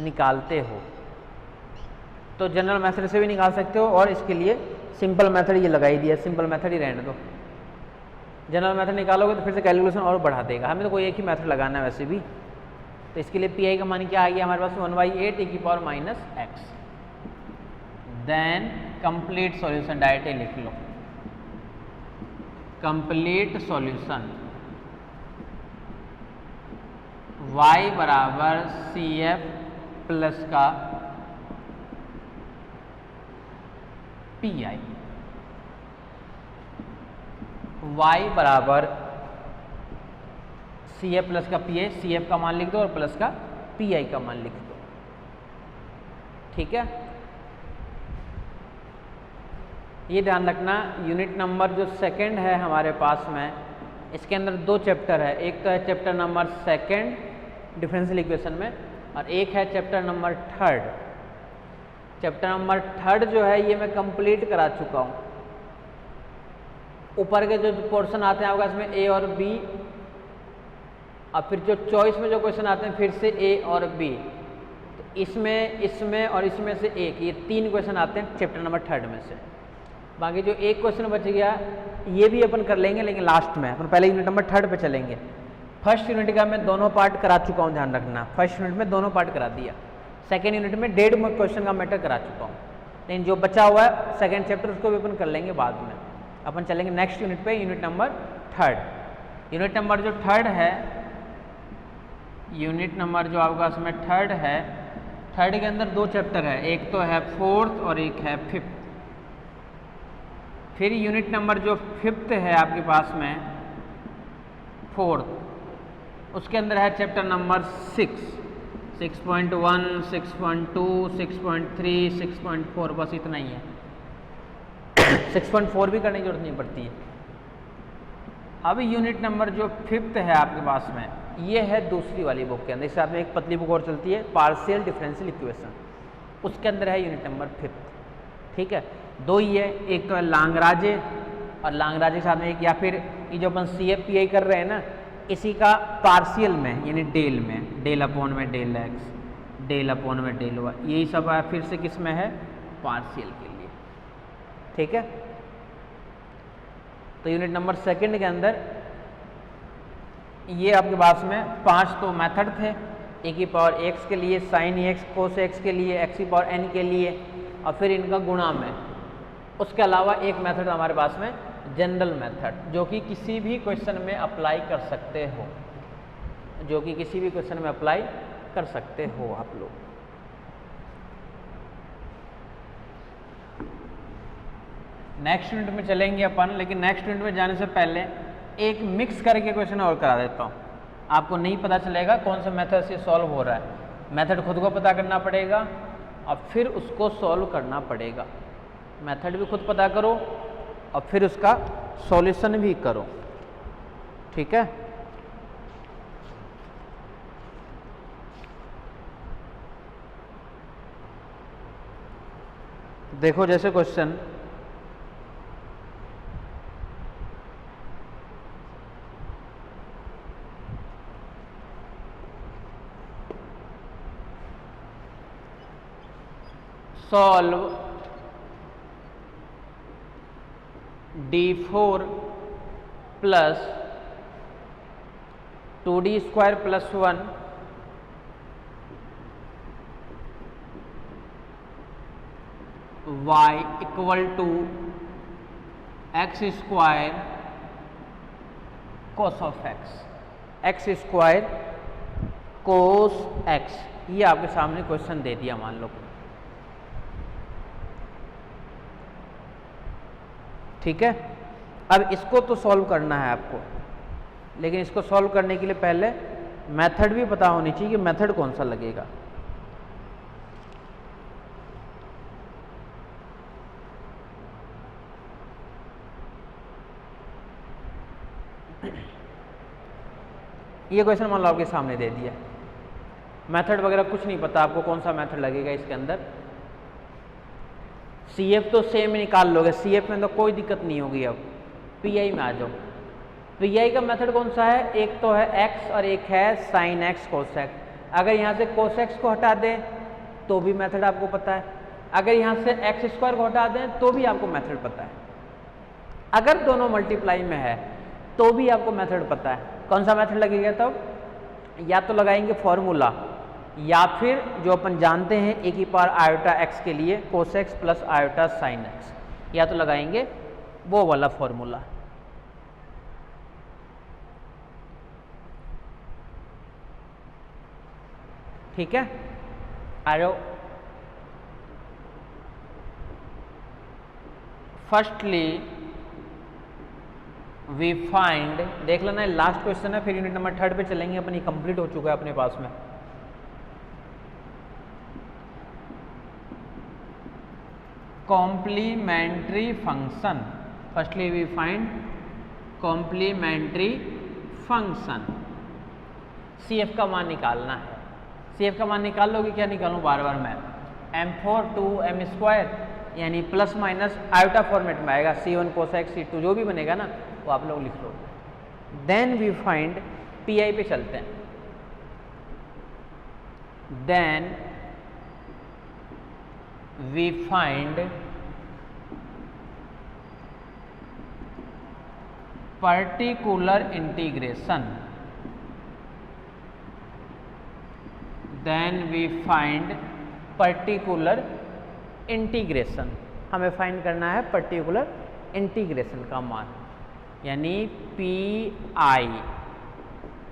निकालते हो तो जनरल मेथड से भी निकाल सकते हो और इसके लिए सिंपल मेथड ये लगा ही दिया, सिंपल मेथड ही रहने दो। जनरल मेथड निकालोगे तो फिर से कैलकुलेशन और बढ़ा देगा। हमें तो कोई एक ही मेथड लगाना है वैसे भी। तो इसके लिए पीआई का मान क्या आ गया हमारे पास 1/8 a की power minus x। Then complete solution direct लिख लो। कंप्लीट सॉल्यूशन y बराबर CF प्लस का PI। y बराबर CF प्लस का PI, CF का मान लिख दो और प्लस का PI का मान लिख दो, ठीक है। ये ध्यान रखना, यूनिट नंबर जो सेकंड है हमारे पास में, इसके अंदर 2 चैप्टर है। एक तो है चैप्टर नंबर 2 डिफरेंशियल इक्वेशन में और एक है चैप्टर नंबर 3। चैप्टर नंबर 3 जो है ये मैं कंप्लीट करा चुका हूँ। ऊपर के जो पोर्शन आते हैं आपके पास में A और B और फिर जो चॉइस में जो क्वेश्चन आते हैं फिर से A और B, तो इसमें और इसमें से एक, ये 3 क्वेश्चन आते हैं चैप्टर नंबर 3 में से। बाकी जो एक क्वेश्चन बच गया ये भी अपन कर लेंगे लेकिन लास्ट में। अपन पहले यूनिट नंबर 3 पे चलेंगे। फर्स्ट यूनिट का मैं दोनों पार्ट करा चुका हूँ, ध्यान रखना। फर्स्ट यूनिट में दोनों पार्ट करा दिया, सेकेंड यूनिट में 1.5 क्वेश्चन का मैटर करा चुका हूँ। लेकिन जो बचा हुआ है सेकेंड चैप्टर उसको भी अपन कर लेंगे बाद में। अपन चलेंगे नेक्स्ट यूनिट पे, यूनिट नंबर 3। यूनिट नंबर जो 3 है, यूनिट नंबर जो आपके पास में 3 है, 3 के अंदर 2 चैप्टर है, एक तो है 4th और एक है 5th। फिर यूनिट नंबर जो 5th है आपके पास में 4th, उसके अंदर है चैप्टर नंबर 6, 6.1, 6.2, 6.3, 6.4, बस इतना ही है। 6.4 भी करने की जरूरत नहीं पड़ती है। अब यूनिट नंबर जो 5th है आपके पास में, ये है दूसरी वाली बुक के अंदर। इस साथ में एक पतली बुक और चलती है, पार्शियल डिफरेंशियल इक्वेशन, उसके अंदर है यूनिट नंबर 5th, ठीक है। 2 ही है, एक तो है लांगराजे और लांगराजे के साथ में एक, या फिर ये जो अपन CF/PI कर रहे हैं ना, इसी का पार्शियल में यानी डेल में, डेल अपॉन में डेल x, डेल अपॉन में डेल y, यही सब है फिर से किस में है, पार्शियल के लिए, ठीक है। तो यूनिट नंबर 2 के अंदर ये आपके पास में 5 तो मेथड थे। a की पावर x के लिए, sin x, cos x के लिए, x की पावर n के लिए और फिर इनका गुणा में। उसके अलावा एक मेथड हमारे पास में जनरल मेथड, जो कि किसी भी क्वेश्चन में अप्लाई कर सकते हो, जो कि किसी भी क्वेश्चन में अप्लाई कर सकते हो आप लोग। नेक्स्ट यूनिट में चलेंगे अपन, लेकिन नेक्स्ट यूनिट में जाने से पहले एक मिक्स करके क्वेश्चन और करा देता हूँ। आपको नहीं पता चलेगा कौन सा मेथड से सॉल्व हो रहा है। मेथड खुद को पता करना पड़ेगा और फिर उसको सॉल्व करना पड़ेगा। मेथड भी खुद पता करो और फिर उसका सॉल्यूशन भी करो, ठीक है। देखो जैसे question solve d4 plus 2d² plus 1 y equal to x² cos of x square cos x, ये आपके सामने क्वेश्चन दे दिया मान लो, ठीक है। अब इसको तो सॉल्व करना है आपको, लेकिन इसको सॉल्व करने के लिए पहले मेथड भी पता होनी चाहिए कि मेथड कौन सा लगेगा। ये क्वेश्चन मान लो आपके सामने दे दिया, मेथड वगैरह कुछ नहीं पता आपको कौन सा मेथड लगेगा इसके अंदर। CF तो सेम ही निकाल लोगे, CF में तो कोई दिक्कत नहीं होगी। अब PI में आ जाओ। PI का मेथड कौन सा है, एक तो है x और एक है sin x cos x। अगर यहाँ से cos x को हटा दें तो भी मेथड आपको पता है, अगर यहाँ से x² को हटा दें तो भी आपको मेथड पता है, अगर दोनों मल्टीप्लाई में है तो भी आपको मेथड पता है। कौन सा मेथड लगेगा तब, या तो लगाएंगे फॉर्मूला, या फिर जो अपन जानते हैं e की पावर आयोटा x के लिए cos x plus iota sin x, या तो लगाएंगे वो वाला फॉर्मूला। ठीक है, आ जाओ। फर्स्टली वी फाइंड, देख लेना लास्ट क्वेश्चन है, फिर यूनिट नंबर 3 पे चलेंगे अपन, ये कंप्लीट हो चुका है अपने पास में। Complementary function, firstly we find complementary function. CF का मान निकालना है। CF का मान निकाल लोगे, क्या निकालूं बार बार मैं, m4 2 m² यानी प्लस माइनस आयोटा फॉर्मेट में आएगा, C1 cos x C2 जो भी बनेगा ना वो आप लोग लिख लो। देन वी फाइंड PI पे चलते हैं। Then we find particular integration. Then we find particular integration, हमें फाइंड करना है पर्टिकुलर इंटीग्रेशन का मान, यानी PI।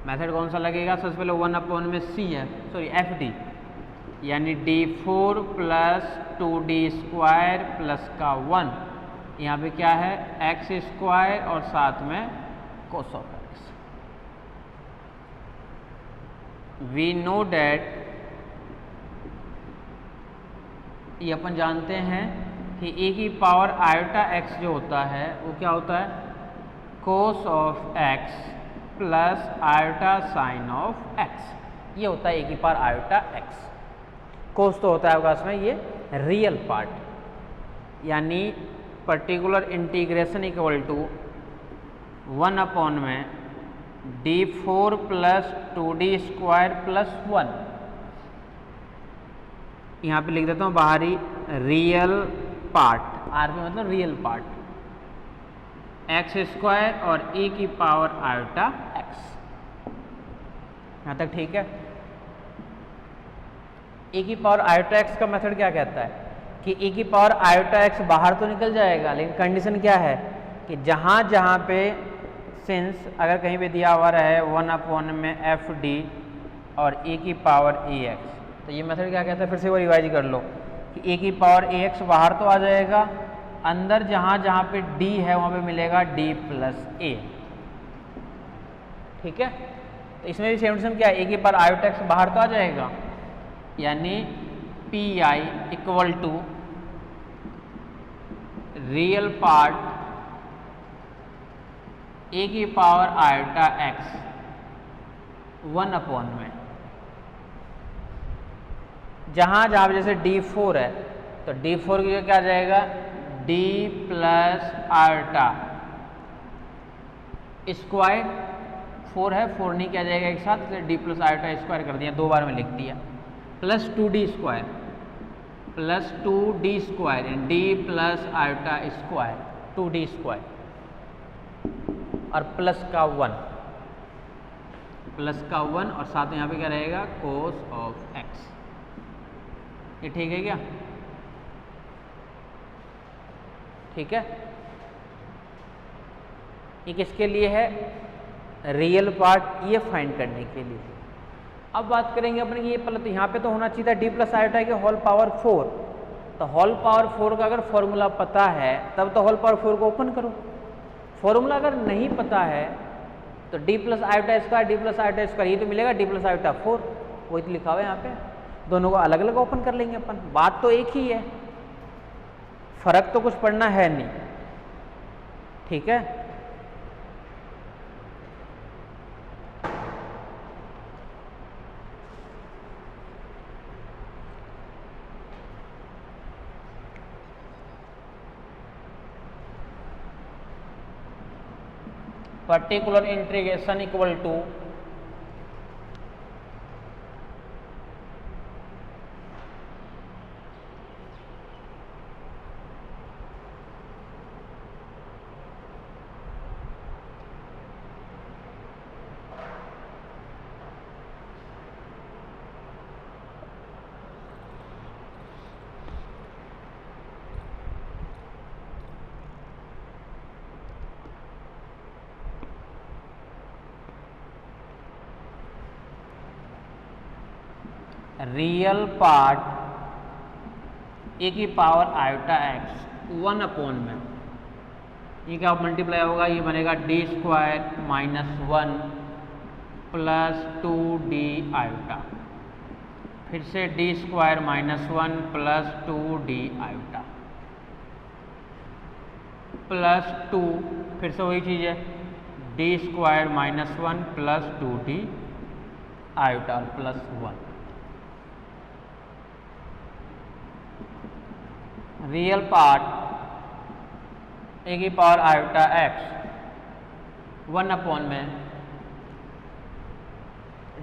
मेथड कौन सा लगेगा, सबसे पहले 1/CF FD, यानी d4 प्लस 2d² प्लस का 1, यहाँ पे क्या है x² और साथ में cos of x। We know that, ये अपन जानते हैं कि e की पावर आयोटा x जो होता है वो क्या होता है cos of x plus iota sine of x, ये होता है e की पावर आयोटा x। cos तो होता है आपका इसमें ये रियल पार्ट, यानी पर्टिकुलर इंटीग्रेशन इक्वल टू 1 में d4 प्लस 2d² प्लस 1, यहाँ पे लिख देता हूँ बाहरी रियल पार्ट, आर पे मतलब रियल पार्ट, x² और e की पावर आयोटा x। यहाँ तक ठीक है। e की पावर आयोटा x का मेथड क्या कहता है कि e की पावर आयोटा x बाहर तो निकल जाएगा, लेकिन कंडीशन क्या है कि जहाँ जहाँ पे सिंस अगर कहीं पे दिया हुआ रहे 1 में FD और e की पावर ax, तो ये मेथड क्या कहता है, फिर से वो रिवाइज कर लो कि e की पावर ax बाहर तो आ जाएगा, अंदर जहाँ जहाँ पे d है वहाँ पे मिलेगा d प्लस a। ठीक है, तो इसमें भी सेम क्या है, ए की पावर आयोटा एक्स बाहर तो आ जाएगा, यानी P I equal to real part a की पावर आयोटा एक्स 1 में, जहां जहां जैसे D4 है तो D4 की क्या आ जाएगा, D प्लस आयोटा स्क्वायर, 4 है 4 नहीं क्या जाएगा एक साथ, D प्लस आयोटा स्क्वायर कर दिया, 2 बार में लिख दिया, plus 2D square plus 2D square D plus iota square 2D square और प्लस का 1 और साथ में यहाँ पे क्या रहेगा, कोस ऑफ एक्स। ये ठीक है क्या, ठीक है। ये किसके लिए है, रियल पार्ट ये फाइंड करने के लिए। अब बात करेंगे अपने ये पहले तो यहाँ पे तो होना चाहिए था D प्लस आयोटा के होल पावर 4, तो होल पावर 4 का अगर फॉर्मूला पता है तब तो होल पावर 4 को ओपन करो, फॉर्मूला अगर नहीं पता है तो D प्लस आयोटा स्क्वायर ये तो मिलेगा D प्लस आयोटा 4, वही तो लिखा हुआ है यहाँ पे, दोनों को अलग अलग ओपन कर लेंगे अपन, बात तो एक ही है, फर्क तो कुछ पड़ना है नहीं, ठीक है। Particular integration equal to real part a की पावर आयोटा एक्स 1 में, ये क्या मल्टीप्लाई होगा, ये बनेगा D square minus 1 plus 2D iota, फिर से D square minus 1 plus 2D iota plus 2, फिर से वही चीज़ है D square minus 1 plus 2D iota plus 1। Real part a की पावर आयोटा एक्स 1 में,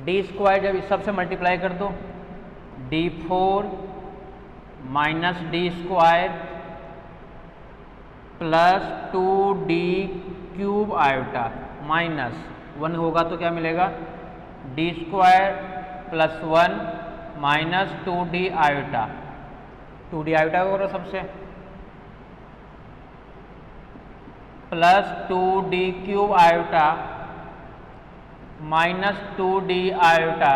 D स्क्वायर जब इस सबसे मल्टीप्लाई कर दो, D4 minus D square plus 2D cube iota minus 1 होगा तो क्या मिलेगा, D square plus 1 minus 2D iota, 2D iota करो सबसे, plus 2D cube iota minus 2D iota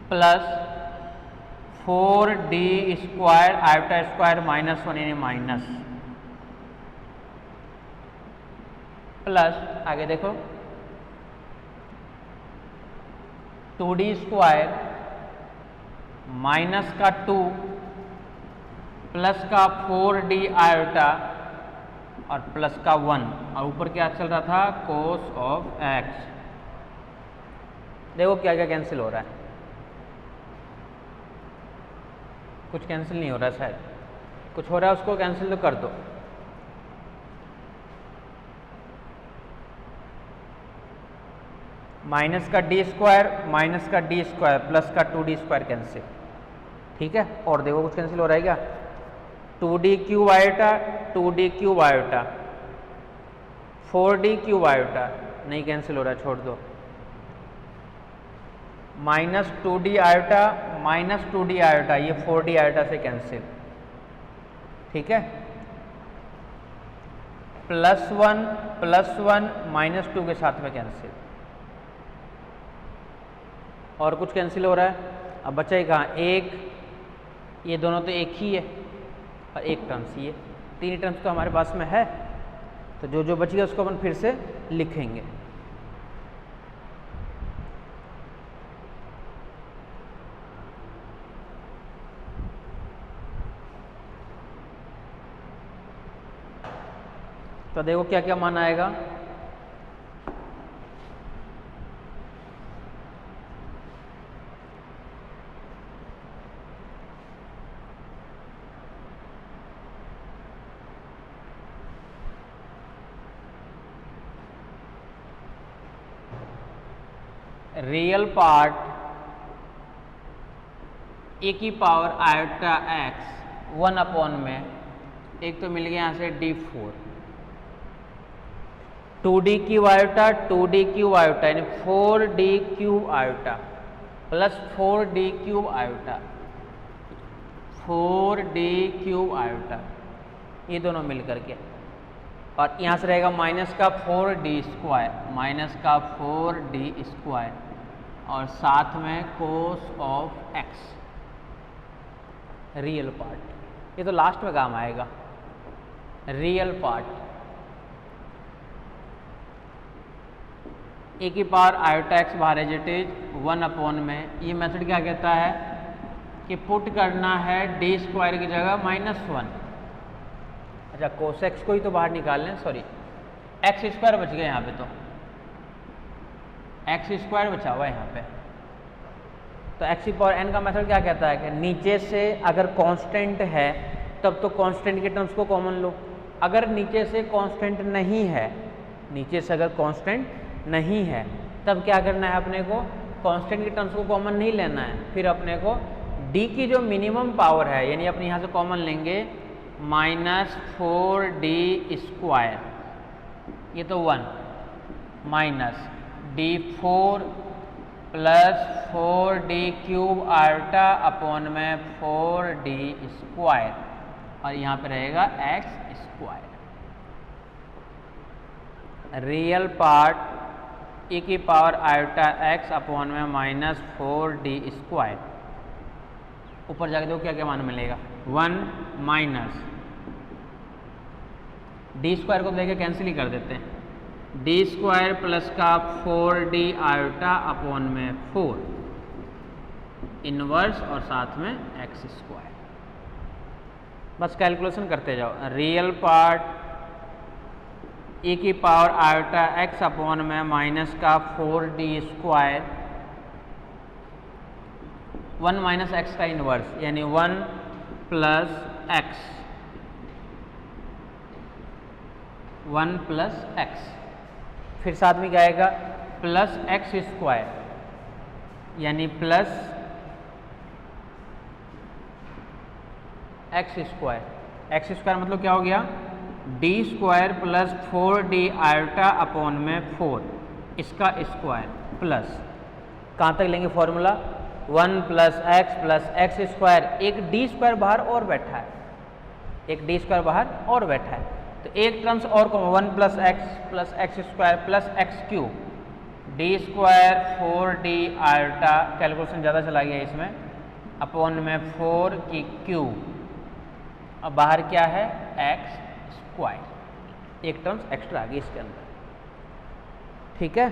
plus 4D square iota square minus 1 यानी minus, plus आगे देखो 2D square minus का 2 प्लस का 4D आयोटा और प्लस का 1 और ऊपर क्या चल रहा था, कोस ऑफ एक्स। देखो क्या क्या कैंसिल हो रहा है, कुछ कैंसिल नहीं हो रहा, शायद कुछ हो रहा है, उसको कैंसिल तो कर दो। माइनस का D स्क्वायर माइनस का D स्क्वायर प्लस का 2D स्क्वायर कैंसिल, ठीक है। और देखो कुछ कैंसिल हो रहा है क्या, 2D cube iota 2D cube iota 4D cube iota नहीं कैंसिल हो रहा, छोड़ दो। Minus 2D iota minus 2D iota ये 4D आयोटा से कैंसिल, ठीक है। प्लस 1 माइनस 2 के साथ में कैंसिल, और कुछ कैंसिल हो रहा है। अब बचा ही कहाँ, एक, ये दोनों तो एक ही है और एक टर्म्स ये, 3 टर्म्स तो हमारे पास में है, तो जो जो बचेगा उसको अपन फिर से लिखेंगे। तो देखो क्या क्या मान आएगा। रियल पार्ट ए की पावर आयोटा एक्स 1 अपॉन में, एक तो मिल गया यहाँ से d4, 2d Q iota 2d Q iota यानी 4d Q iota plus 4d Q iota 4d Q iota, ये दोनों मिल करके, और यहाँ से रहेगा माइनस का 4d स्क्वायर, माइनस का 4d स्क्वायर और साथ में cos of x real part. ये तो लास्ट में काम आएगा। रियल पार्ट ए की पावर आयोटा एक्स बाहर एज इट इज 1 अपॉन में, ये मेथड क्या कहता है कि पुट करना है डी स्क्वायर की जगह -1। अच्छा कोस एक्स को ही तो बाहर निकाल लें, सॉरी एक्स स्क्वायर बच गया यहाँ पे, तो एक्स स्क्वायर बचा हुआ है यहाँ पे। तो एक्स की पावर एन का मेथड क्या कहता है कि नीचे से अगर कांस्टेंट है तब तो कांस्टेंट के टर्म्स को कॉमन लो, अगर नीचे से कांस्टेंट नहीं है, नीचे से अगर कांस्टेंट नहीं है तब क्या करना है अपने को, कांस्टेंट के टर्म्स को कॉमन नहीं लेना है, फिर अपने को डी की जो मिनिमम पावर है यानी अपने यहाँ से कॉमन लेंगे -4d स्क्वायर, ये तो 1 minus d4 plus 4d cube iota upon में 4d स्क्वायर और यहाँ पे रहेगा x square. Real part e की पावर आयोटा x अपॉन में -4d स्क्वायर, ऊपर जाके देखो क्या क्या मान मिलेगा, 1 माइनस डी स्क्वायर को लेके कैंसिल ही कर देते हैं, डी स्क्वायर प्लस का 4d आयोटा अपॉन में 4 इनवर्स और साथ में एक्स स्क्वायर। बस कैलकुलेशन करते जाओ। रियल पार्ट e की पावर आयोटा x अपॉन में माइनस का 4d स्क्वायर, 1 माइनस एक्स का इनवर्स यानी 1 प्लस एक्स, 1 प्लस एक्स, फिर साथ में क्या आएगा प्लस एक्स स्क्वायर यानी plus x square. X square मतलब क्या हो गया, D square plus 4d iota upon में 4 इसका स्क्वायर प्लस, कहाँ तक लेंगे फॉर्मूला, 1 प्लस एक्स स्क्वायर, एक डी स्क्वायर बाहर और बैठा है, एक डी स्क्वायर बाहर और बैठा है, तो एक टर्म्स और को 1 plus x square plus x cube, D square 4d iota, calculation ज़्यादा चला गया इसमें, अपॉन में 4 की क्यूब, अब बाहर क्या है एक्स स्क्वायर, एक टर्म्स एक्स्ट्रा आ गई इसके अंदर। ठीक है,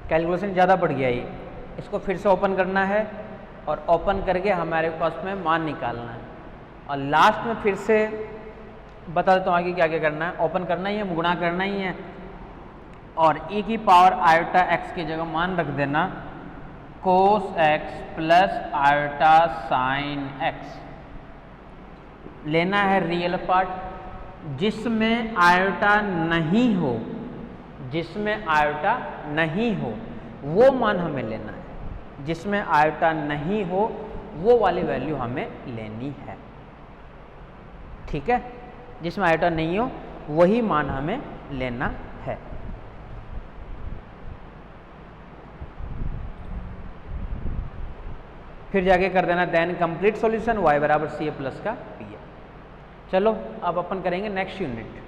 कैलकुलेशन ज़्यादा बढ़ गया ये, इसको फिर से ओपन करना है और ओपन करके हमारे पास में मान निकालना है, और लास्ट में फिर से बता देता हूँ आगे क्या क्या करना है। ओपन करना ही है, गुणा करना ही है, और e की पावर आयोटा x की जगह मान रख देना कोस x plus iota sine x। लेना है रियल पार्ट जिसमें आयोटा नहीं हो, जिसमें आयोटा नहीं हो वो मान हमें लेना है, जिसमें आयोटा नहीं हो वो वाली वैल्यू हमें लेनी है। ठीक है, जिसमें आयोटा नहीं हो वही मान हमें लेना है। फिर जाके कर देना देन कंप्लीट सॉल्यूशन y बराबर सी ए प्लस का पी। चलो अब अपन करेंगे नेक्स्ट यूनिट।